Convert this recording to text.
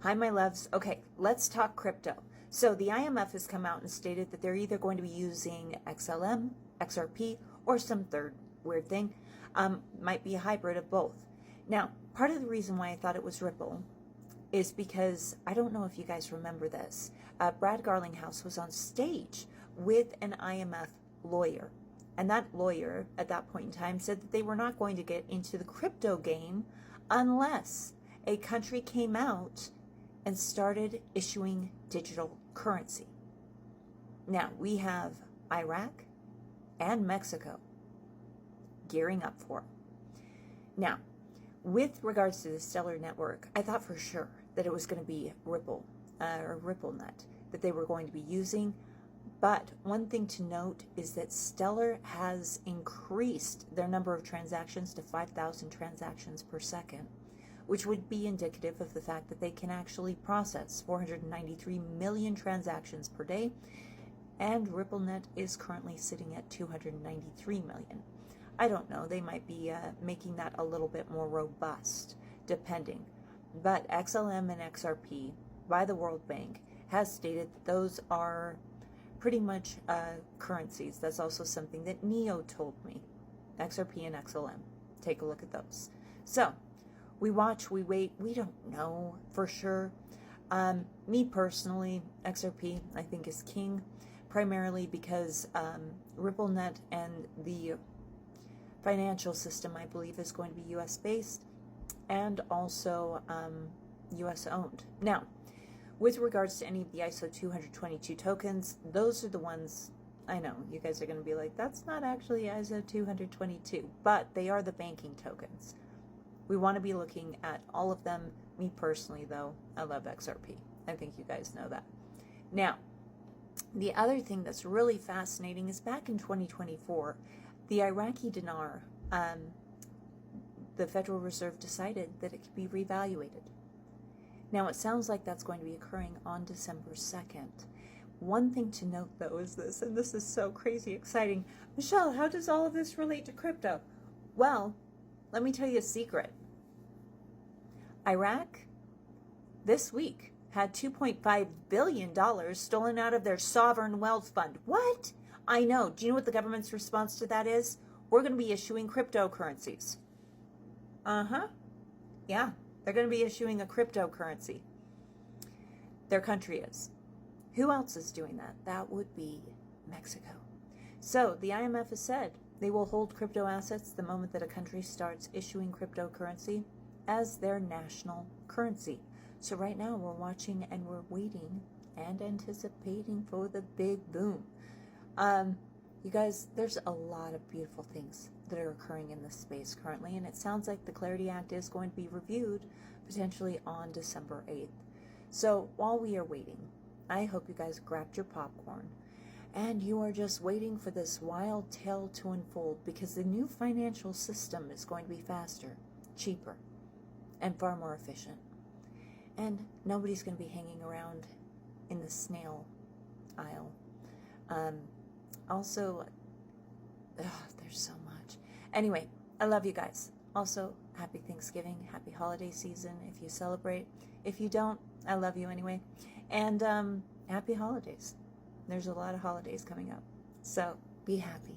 Hi, my loves. Okay, let's talk crypto. So the IMF has come out and stated that they're either going to be using XLM, XRP, or some third weird thing. Might be a hybrid of both. Now, part of the reason why I thought it was Ripple is because, I don't know if you guys remember this, Brad Garlinghouse was on stage with an IMF lawyer. And that lawyer, at that point in time, said that they were not going to get into the crypto game unless a country came out and started issuing digital currency. Now, we have Iraq and Mexico gearing up for it. Now, with regards to the Stellar Network, I thought for sure that it was going to be Ripple, or RippleNet, that they were going to be using. But one thing to note is that Stellar has increased their number of transactions to 5,000 transactions per second, which would be indicative of the fact that they can actually process 493 million transactions per day, and RippleNet is currently sitting at 293 million. I don't know, they might be making that a little bit more robust, depending. But XLM and XRP, by the World Bank, has stated that those are pretty much currencies. That's also something that Neo told me. XRP and XLM. Take a look at those. So, we watch, we wait, we don't know for sure. Me personally, XRP I think is king, primarily because RippleNet and the financial system, I believe, is going to be US based and also US owned. Now, with regards to any of the ISO 222 tokens, those are the ones, I know, you guys are going to be like, that's not actually ISO 222, but they are the banking tokens. We want to be looking at all of them. Me personally, though, I love XRP. I think you guys know that. Now, the other thing that's really fascinating is back in 2024, the Iraqi dinar, the Federal Reserve decided that it could be revaluated. Now, it sounds like that's going to be occurring on December 2nd. One thing to note, though, is this, and this is so crazy exciting. Michelle, how does all of this relate to crypto? Well, let me tell you a secret. Iraq, this week, had $2.5 billion stolen out of their sovereign wealth fund. What? I know. Do you know what the government's response to that is? We're going to be issuing cryptocurrencies. Yeah, they're going to be issuing a cryptocurrency. Their country is. Who else is doing that? That would be Mexico. So the IMF has said they will hold crypto assets the moment that a country starts issuing cryptocurrency as their national currency. So right now we're watching and we're waiting and anticipating for the big boom. You guys, there's a lot of beautiful things that are occurring in this space currently, and it sounds like the Clarity Act is going to be reviewed potentially on December 8th. So while we are waiting, I hope you guys grabbed your popcorn and you are just waiting for this wild tale to unfold, because the new financial system is going to be faster, cheaper, and far more efficient. And nobody's going to be hanging around in the snail aisle. Also, there's so much. Anyway, I love you guys. Also, happy Thanksgiving, happy holiday season if you celebrate. If you don't, I love you anyway. And happy holidays. There's a lot of holidays coming up. So be happy.